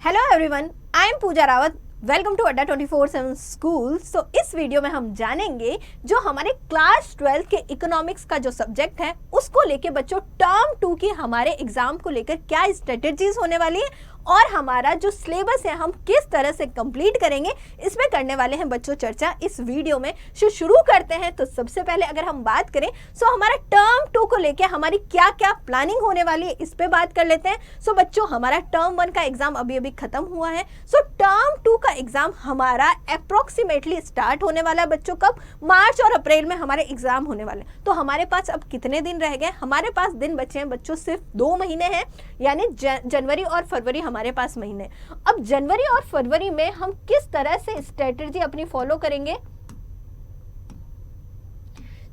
Hello everyone, I am Pooja Rawat. Welcome to Adda 24/7 school. सो इस video में हम जानेंगे जो हमारे क्लास 12 के इकोनॉमिक्स का जो सब्जेक्ट है उसको लेके बच्चों टर्म 2 की हमारे एग्जाम को लेकर क्या स्ट्रेटेजीज होने वाली है और हमारा जो सिलेबस है हम किस तरह से कंप्लीट करेंगे, इसमें करने वाले हैं बच्चों चर्चा इस वीडियो में। शुरू करते हैं। तो सबसे पहले अगर हम बात करें सो हमारा टर्म 2 को लेके हमारी क्या क्या प्लानिंग होने वाली है इस पे बात कर लेते हैं। सो बच्चों हमारा टर्म 1 का एग्जाम अभी खत्म हुआ है। सो टर्म 2 का एग्जाम हमारा अप्रोक्सीमेटली स्टार्ट होने वाला है बच्चों कब? मार्च और अप्रैल में हमारे एग्जाम होने वाले। तो हमारे पास अब कितने दिन रह गए? हमारे पास दिन बचे हैं बच्चों सिर्फ 2 महीने हैं, यानी जनवरी और फरवरी हमारे पास महीने। अब जनवरी और फरवरी में हम किस तरह से स्ट्रेटजी अपनी फॉलो करेंगे?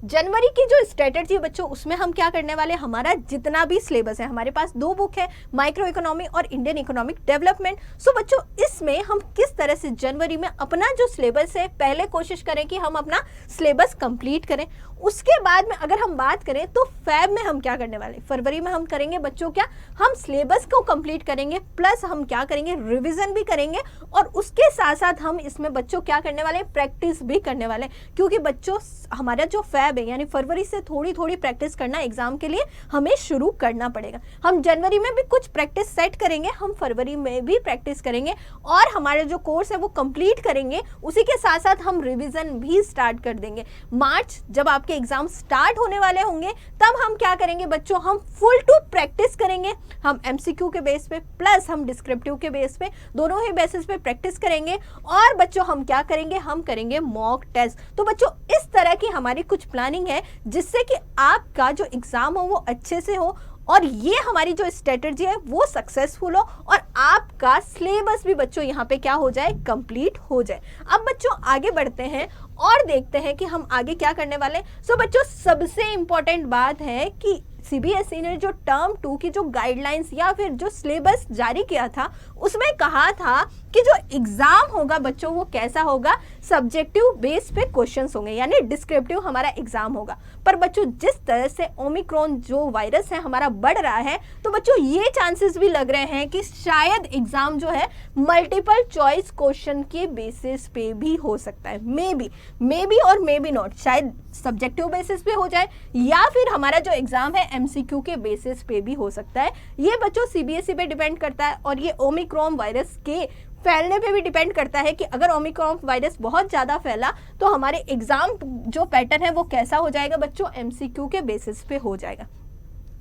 जनवरी की जो स्ट्रेटजी बच्चों उसमें हम क्या करने वाले, हमारा जितना भी सिलेबस है, हमारे पास 2 बुक है, माइक्रो इकोनॉमी और इंडियन इकोनॉमिक डेवलपमेंट। सो बच्चों इसमें हम किस तरह से जनवरी में अपना जो सिलेबस है पहले कोशिश करें कि हम अपना सिलेबस कंप्लीट करें। उसके बाद में अगर हम बात करें तो फेब में हम क्या करने वाले, फरवरी में हम करेंगे बच्चों क्या, हम सिलेबस को कंप्लीट करेंगे प्लस हम क्या करेंगे, रिविजन भी करेंगे और उसके साथ साथ हम इसमें बच्चों क्या करने वाले, प्रैक्टिस भी करने वाले। क्योंकि बच्चों हमारा जो फेब यानी फरवरी से थोड़ी थोड़ी प्रैक्टिस करना एग्जाम के लिए हमें शुरू करना पड़ेगा। हम जनवरी में भी कुछ प्रैक्टिस सेट करेंगे, हम फरवरी में भी प्रैक्टिस करेंगे और हमारा जो कोर्स है वो कंप्लीट करेंगे। उसी के साथ साथ हम रिवीजन भी स्टार्ट कर देंगे। मार्च जब आपके एग्जाम स्टार्ट होने वाले होंगे तब हम क्या करेंगे बच्चों, हम फुल टू प्रैक्टिस करेंगे। हम एमसीक्यू के बेस पे प्लस हम डिस्क्रिप्टिव के बेस पे, दोनों ही बेसिस पे प्रैक्टिस करेंगे और बच्चों हम क्या करेंगे, हम करेंगे मॉक टेस्ट। तो बच्चों इस तरह की हमारी कुछ प्लानिंग है जिससे कि आपका जो एग्जाम हो वो अच्छे से हो और ये हमारी जो स्ट्रेटजी है वो सक्सेसफुल हो और आपका सिलेबस भी बच्चों यहाँ पे क्या हो जाए, कंप्लीट हो जाए। अब बच्चों आगे बढ़ते हैं और देखते हैं कि हम आगे क्या करने वाले। सो बच्चों सबसे इंपॉर्टेंट बात है कि सीबीएसई ने जो टर्म 2 की जो गाइडलाइंस या फिर जो सिलेबस जारी किया था उसमें कहा था कि जो एग्जाम होगा बच्चों वो कैसा होगा, सब्जेक्टिव बेस पे क्वेश्चंस होंगे, यानी डिस्क्रिप्टिव हमारा एग्जाम होगा। पर बच्चों जिस तरह से ओमिक्रॉन जो वायरस है हमारा बढ़ रहा है तो बच्चों ये चांसेस भी लग रहे हैं कि शायद एग्जाम जो है मल्टीपल चॉइस क्वेश्चन के बेसिस पे भी हो सकता है। मे बी और मे बी नॉट, शायद सब्जेक्टिव बेसिस पे हो जाए या फिर हमारा जो एग्जाम है एमसीक्यू के बेसिस पे भी हो सकता है। ये बच्चों सीबीएसई पे डिपेंड करता है और ये ओमिक्रॉन वायरस के फैलने पे भी डिपेंड करता है कि अगर ओमिक्रॉन वायरस बहुत ज़्यादा फैला तो हमारे एग्जाम जो पैटर्न है वो कैसा हो जाएगा बच्चों, एमसीक्यू के बेसिस पे हो जाएगा।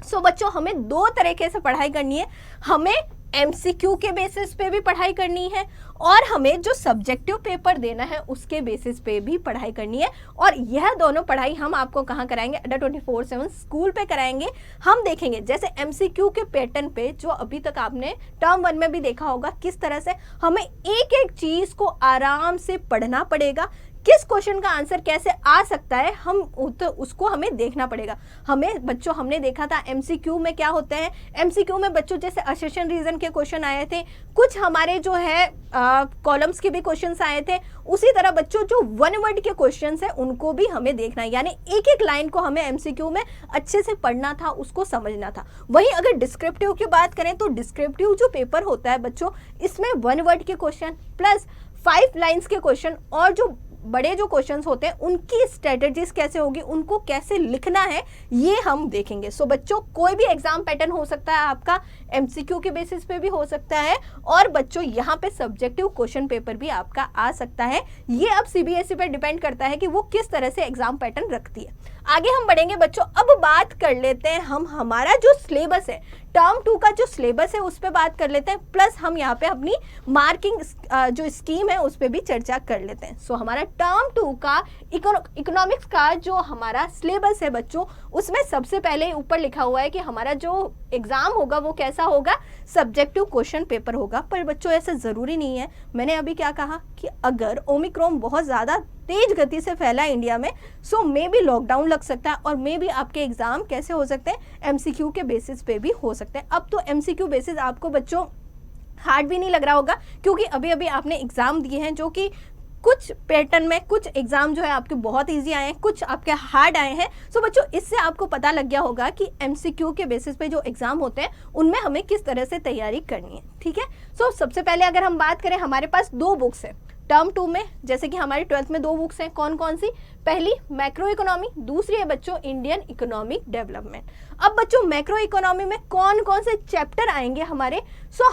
सो बच्चों हमें 2 तरीके से पढ़ाई करनी है, हमें एमसीक्यू के बेसिस पे भी पढ़ाई करनी है और हमें जो सब्जेक्टिव पेपर देना है उसके बेसिस पे भी पढ़ाई करनी है। और यह दोनों पढ़ाई हम आपको कहाँ कराएंगे, अड्डा 24/7 स्कूल पे कराएंगे। हम देखेंगे जैसे एमसीक्यू के पैटर्न पे जो अभी तक आपने टर्म 1 में भी देखा होगा किस तरह से हमें एक एक चीज को आराम से पढ़ना पड़ेगा, किस क्वेश्चन का आंसर कैसे आ सकता है हम तो उसको हमें देखना पड़ेगा। हमें बच्चों हमने देखा था एमसीक्यू में क्या होते हैं, एमसीक्यू में बच्चों जैसे असर्शन रीजन के क्वेश्चन आए थे, कुछ हमारे जो है कॉलम्स के भी क्वेश्चंस आए थे। उसी तरह बच्चों जो 1 वर्ड के क्वेश्चंस हैं उनको भी हमें देखना है, यानी एक एक लाइन को हमें एमसीक्यू में अच्छे से पढ़ना था, उसको समझना था। वहीं अगर डिस्क्रिप्टिव की बात करें तो डिस्क्रिप्टिव जो पेपर होता है बच्चों इसमें 1 वर्ड के क्वेश्चन प्लस 5 लाइन्स के क्वेश्चन और जो बड़े जो क्वेश्चंस होते हैं उनकी स्ट्रेटजीज कैसे होगी, उनको कैसे लिखना है, ये हम देखेंगे। सो बच्चों कोई भी एग्जाम पैटर्न हो सकता है आपका, एमसीक्यू के बेसिस पे भी हो सकता है और बच्चों यहाँ पे सब्जेक्टिव क्वेश्चन पेपर भी आपका आ सकता है। ये अब सीबीएसई पे डिपेंड करता है कि वो किस तरह से एग्जाम पैटर्न रखती है। आगे हम बढ़ेंगे बच्चों, अब बात कर लेते हैं हम हमारा जो सिलेबस है, टर्म 2 का जो सिलेबस है उस पर बात कर लेते हैं प्लस हम यहाँ पे अपनी मार्किंग जो स्कीम है उस पर भी चर्चा कर लेते हैं। सो हमारा टर्म 2 का इकोनॉमिक्स का जो हमारा सिलेबस है बच्चों उसमें सबसे पहले ऊपर लिखा हुआ है कि हमारा जो एग्जाम होगा वो कैसा होगा, सब्जेक्टिव क्वेश्चन पेपर होगा। पर बच्चों ऐसा जरूरी नहीं है। मैंने अभी क्या कहा कि अगर ओमिक्रॉन बहुत ज़्यादा तेज गति से फैला इंडिया में सो मे बी लॉकडाउन लग सकता है और मे बी आपके एग्जाम कैसे हो सकते हैं, एमसीक्यू के बेसिस पे भी हो सकते हैं। अब तो एमसीक्यू बेसिस आपको बच्चों हार्ड भी नहीं लग रहा होगा क्योंकि अभी अभी आपने एग्जाम दिए हैं जो कि कुछ पैटर्न में कुछ एग्जाम जो है आपके बहुत इजी आए हैं, कुछ आपके हार्ड आए हैं। सो बच्चों इससे आपको पता लग गया होगा कि एमसीक्यू के बेसिस पे जो एग्जाम होते हैं उनमें हमें किस तरह से तैयारी करनी है, ठीक है। सो सबसे पहले अगर हम बात करें, हमारे पास 2 बुक्स है टर्म 2 में, जैसे कि हमारी 12th में 2 बुक्स हैं। कौन कौन सी? पहली मैक्रो इकोनॉमी, दूसरी है बच्चों इंडियन इकोनॉमिक डेवलपमेंट। अब बच्चों मैक्रो इकोनॉमी में कौन कौन से चैप्टर आएंगे हमारे?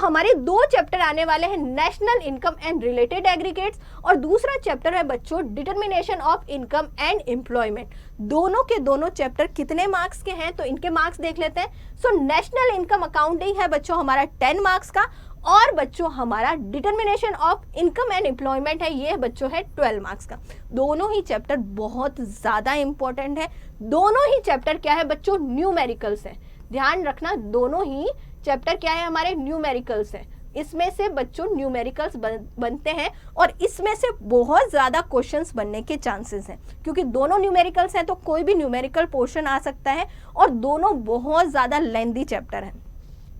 हमारे 2 चैप्टर आने वाले हैं, national income and related aggregates, और दूसरा चैप्टर है बच्चों determination of income and employment. दोनों के दोनों चैप्टर कितने मार्क्स के हैं तो इनके मार्क्स देख लेते हैं। नेशनल इनकम अकाउंटिंग है बच्चों हमारा 10 मार्क्स का, और बच्चों हमारा determination of income and employment है, ये बच्चों है 12 मार्क्स का। दोनों ही चैप्टर बहुत ज्यादा इंपॉर्टेंट है। दोनों ही चैप्टर क्या है बच्चों? न्यूमेरिकल्स है। ध्यान रखना, दोनों ही चैप्टर क्या है हमारे? न्यूमेरिकल्स है। इसमें से बच्चों न्यूमेरिकल्स बनते हैं और इसमें से बहुत ज्यादा क्वेश्चंस बनने के चांसेस हैं, क्योंकि दोनों न्यूमेरिकल्स हैं तो कोई भी न्यूमेरिकल पोर्शन आ सकता है, और दोनों बहुत ज्यादा लेंथी चैप्टर हैं,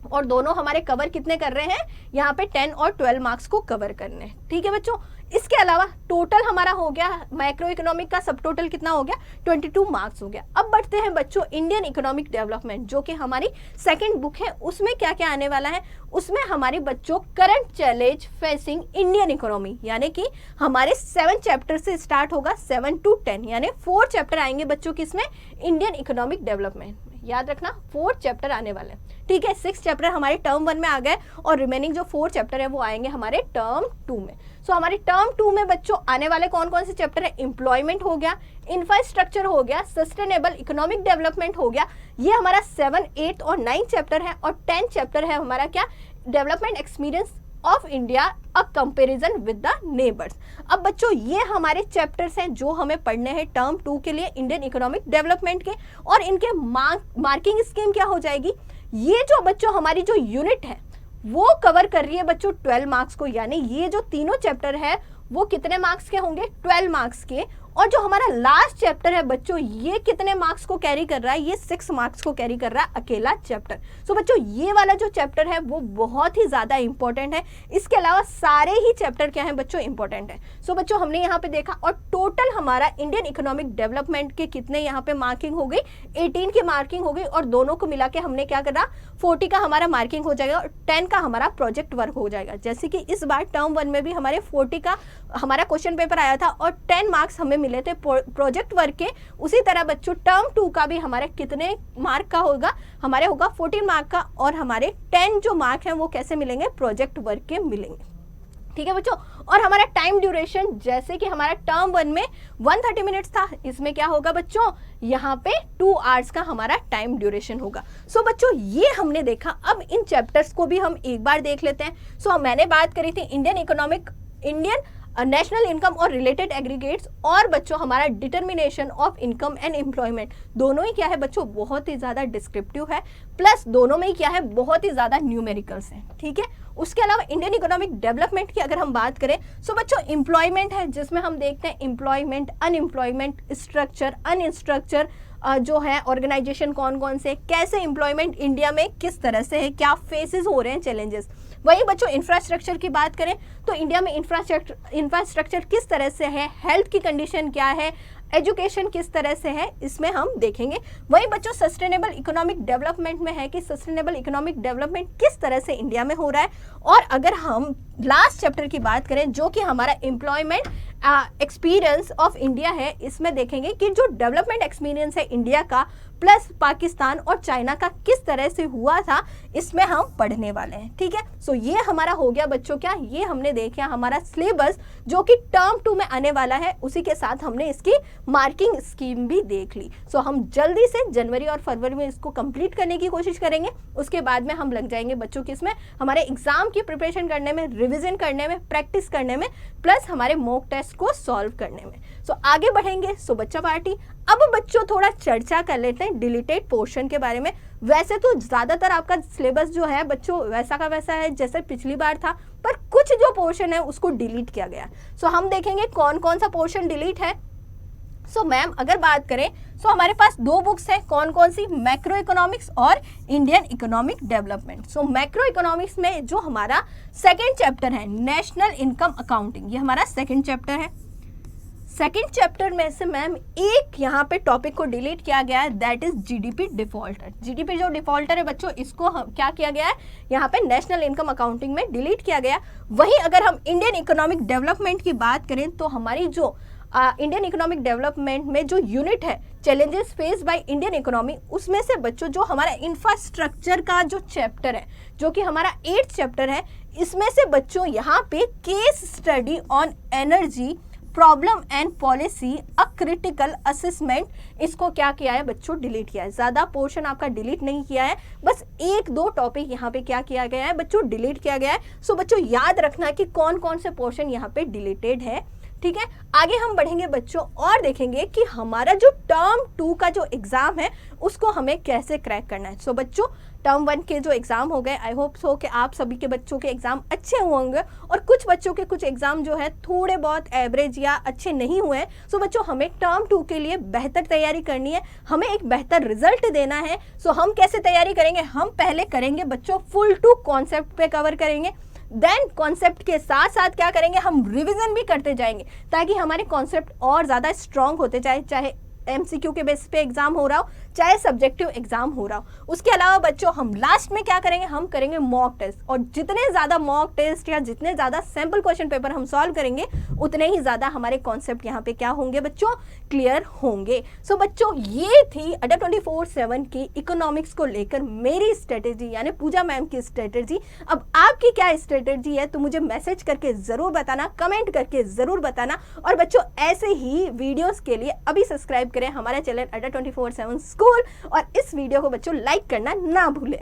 और दोनों हमारे कवर कितने कर रहे हैं? यहाँ पे 10 और 12 मार्क्स को कवर करने हैं, ठीक है बच्चों। इसके अलावा टोटल हमारा हो गया मैक्रो इकोनॉमिक का सब टोटल कितना हो गया? 22 मार्क्स हो गया। अब बढ़ते हैं बच्चों इंडियन इकोनॉमिक डेवलपमेंट, जो कि हमारी सेकंड बुक है। उसमें क्या क्या आने वाला है? उसमें हमारी बच्चों current challenge facing Indian economy, यानी कि हमारे 7 चैप्टर से स्टार्ट होगा, 7 to 10, यानी 4 चैप्टर आएंगे बच्चों किसमें? Indian economic development. याद रखना 4 चैप्टर आने वाले हैं, ठीक है। 6 चैप्टर हमारे टर्म 1 में आ गए, और रिमेनिंग जो 4 चैप्टर है वो आएंगे हमारे टर्म 2 में। हमारे टर्म 2 में बच्चों आने वाले कौन कौन से चैप्टर है? एम्प्लॉयमेंट हो गया, इंफ्रास्ट्रक्चर हो गया, सस्टेनेबल इकोनॉमिक डेवलपमेंट हो गया, ये हमारा 7, 8 और 9 चैप्टर है, और 10 चैप्टर है हमारा क्या? Development experience of India a comparison with the neighbours. अब बच्चों ये हमारे चैप्टर्स हैं जो हमें पढ़ने हैं टर्म 2 के लिए इंडियन इकोनॉमिक डेवलपमेंट के, और इनके मार्किंग स्कीम क्या हो जाएगी? ये जो बच्चों हमारी जो यूनिट है वो कवर कर रही है बच्चों 12 मार्क्स को, यानी ये जो तीनों चैप्टर है वो कितने मार्क्स के होंगे? 12 मार्क्स के। और जो हमारा लास्ट चैप्टर है बच्चों ये कितने मार्क्स को कैरी कर रहा है? ये 6 मार्क्स को कैरी कर रहा है अकेला चैप्टर। बच्चों ये वाला जो चैप्टर है वो बहुत ही ज्यादा इंपॉर्टेंट है। इसके अलावा सारे ही चैप्टर क्या है बच्चों? इंपॉर्टेंट है। बच्चों हमने यहाँ पे देखा, और टोटल हमारा इंडियन इकोनॉमिक डेवलपमेंट के कितने यहाँ पे मार्किंग हो गई? 18 की मार्किंग हो गई, और दोनों को मिला के हमने क्या करा? 40 का हमारा मार्किंग हो जाएगा, और 10 का हमारा प्रोजेक्ट वर्क हो जाएगा। जैसे कि इस बार टर्म 1 में भी हमारे 40 का हमारा क्वेश्चन पेपर आया था, और 10 मार्क्स हमें मिले थे प्रोजेक्ट वर्क के। उसी तरह बच्चों टर्म 2 का भी हमारे कितने मार्क का होगा? हमारे होगा 14 मार्क का, और हमारे 10 जो मार्क हैं वो कैसे मिलेंगे? प्रोजेक्ट वर्क के मिलेंगे, ठीक है बच्चों। और हमारा टाइम ड्यूरेशन, जैसे कि हमारा टर्म 1 में 130 मिनट्स था, इसमें क्या होगा बच्चों? यहाँ पे 2 आवर्स का हमारा टाइम ड्यूरेशन होगा। बच्चों ये हमने देखा। अब इन चैप्टर्स को भी हम एक बार देख लेते हैं। मैंने बात करी थी इंडियन नेशनल इनकम और रिलेटेड एग्रीगेट्स, और बच्चों हमारा determination of income and employment. दोनों ही क्या है बच्चों? बहुत ही ज्यादा डिस्क्रिप्टिव है, प्लस दोनों में ही क्या है? बहुत ही ज्यादा न्यूमेरिकल्स हैं, ठीक है। उसके अलावा इंडियन इकोनॉमिक डेवलपमेंट की अगर हम बात करें, बच्चों एम्प्लॉयमेंट है, जिसमें हम देखते हैं एम्प्लॉयमेंट, अनएम्प्लॉयमेंट, स्ट्रक्चर, अनस्ट्रक्चर जो है ऑर्गेनाइजेशन कौन कौन से, कैसे एम्प्लॉयमेंट इंडिया में किस तरह से है, क्या फेसेस हो रहे हैं चैलेंजेस। वही बच्चों इंफ्रास्ट्रक्चर की बात करें तो इंडिया में इंफ्रास्ट्रक्चर किस तरह से है, हेल्थ की कंडीशन क्या है, एजुकेशन किस तरह से है, इसमें हम देखेंगे। वही बच्चों सस्टेनेबल इकोनॉमिक डेवलपमेंट में है कि सस्टेनेबल इकोनॉमिक डेवलपमेंट किस तरह से इंडिया में हो रहा है। और अगर हम लास्ट चैप्टर की बात करें जो कि हमारा एम्प्लॉयमेंट एक्सपीरियंस ऑफ इंडिया है, इसमें देखेंगे कि जो डेवलपमेंट एक्सपीरियंस है इंडिया का प्लस पाकिस्तान और चाइना का किस तरह से हुआ था, इसमें हम पढ़ने वाले हैं, ठीक है। ये हमारा हो गया बच्चों क्या, ये हमने देखा हमारा सिलेबस जो कि टर्म 2 में आने वाला है, उसी के साथ हमने इसकी मार्किंग स्कीम भी देख ली। हम जल्दी से जनवरी और फरवरी में इसको कंप्लीट करने की कोशिश करेंगे। उसके बाद में हम लग जाएंगे बच्चों की इसमें हमारे एग्जाम की प्रिपरेशन करने में, रिविजन करने में, प्रैक्टिस करने में, प्लस हमारे मॉक टेस्ट को सॉल्व करने में। आगे बढ़ेंगे। बच्चा पार्टी, अब बच्चों थोड़ा चर्चा कर लेते हैं डिलीटेड पोर्शन के बारे में। वैसे तो ज्यादातर आपका सिलेबस जो है बच्चों वैसा का वैसा है जैसे पिछली बार था, पर कुछ जो पोर्शन है उसको डिलीट किया गया। हम देखेंगे कौन कौन सा पोर्शन डिलीट है। सो मैम अगर बात करें सो हमारे पास दो बुक्स हैं, कौन कौन सी, मैक्रो इकोनॉमिक्स और इंडियन इकोनॉमिक डेवलपमेंट। सो मैक्रो इकोनॉमिक्स में जो हमारा सेकंड चैप्टर है नेशनल इनकम अकाउंटिंग, ये हमारा सेकंड चैप्टर है। सेकंड चैप्टर में से मैम एक यहाँ पे टॉपिक को डिलीट किया गया है, that is GDP defaulter. GDP जो डिफॉल्टर है बच्चों, इसको क्या किया गया है यहाँ पे नेशनल इनकम अकाउंटिंग में डिलीट किया गया। वहीं अगर हम इंडियन इकोनॉमिक डेवलपमेंट की बात करें तो हमारी जो इंडियन इकोनॉमिक डेवलपमेंट में जो यूनिट है challenges face by Indian economy, उसमें से बच्चों जो हमारा इंफ्रास्ट्रक्चर का जो चैप्टर है जो कि हमारा 8th चैप्टर है, इसमें से बच्चों यहाँ पे case study on energy problem and policy a critical assessment, इसको क्या किया है बच्चों डिलीट किया है। ज़्यादा पोर्शन आपका डिलीट नहीं किया है, बस एक दो टॉपिक यहाँ पे क्या किया गया है बच्चों डिलीट किया गया है। सो बच्चों याद रखना कि कौन कौन से पोर्शन यहाँ पे डिलीटेड है, ठीक है। आगे हम बढ़ेंगे बच्चों और देखेंगे कि हमारा जो टर्म 2 का जो एग्जाम है उसको हमें कैसे क्रैक करना है। सो बच्चों टर्म 1 के जो एग्जाम हो गए, आई होप सो कि आप सभी के बच्चों के एग्जाम अच्छे होंगे, और कुछ बच्चों के कुछ एग्जाम जो है थोड़े बहुत एवरेज या अच्छे नहीं हुए हैं। सो बच्चों हमें टर्म 2 के लिए बेहतर तैयारी करनी है, हमें एक बेहतर रिजल्ट देना है। सो हम कैसे तैयारी करेंगे, हम पहले करेंगे बच्चों फुल टू कॉन्सेप्ट पे कवर करेंगे, देन कॉन्सेप्ट के साथ साथ क्या करेंगे हम रिवीजन भी करते जाएंगे ताकि हमारे कॉन्सेप्ट और ज़्यादा स्ट्रांग होते जाए, चाहे एमसीक्यू के बेस पे एग्जाम हो रहा हो चाहे सब्जेक्टिव एग्जाम हो रहा हो। उसके अलावा बच्चों हम लास्ट में क्या करेंगे, हम करेंगे मॉक टेस्ट, और जितने ज़्यादा मॉक टेस्ट या जितने ज़्यादा सैम्पल क्वेश्चन पेपर हम सॉल्व करेंगे उतने ही ज़्यादा हमारे कॉन्सेप्ट यहाँ पे क्या होंगे बच्चों, क्लियर होंगे। सो बच्चों ये थी अड्डा 24/7 की इकोनॉमिक्स को लेकर मेरी स्ट्रेटेजी, यानी पूजा मैम की स्ट्रेटेजी। अब आपकी क्या स्ट्रेटेजी है तो मुझे मैसेज करके ज़रूर बताना, कमेंट करके ज़रूर बताना, और बच्चों ऐसे ही वीडियोज़ के लिए अभी सब्सक्राइब करें हमारा चैनल अड्डा 24/7 स्कूल, और इस वीडियो को बच्चों लाइक करना ना भूलें।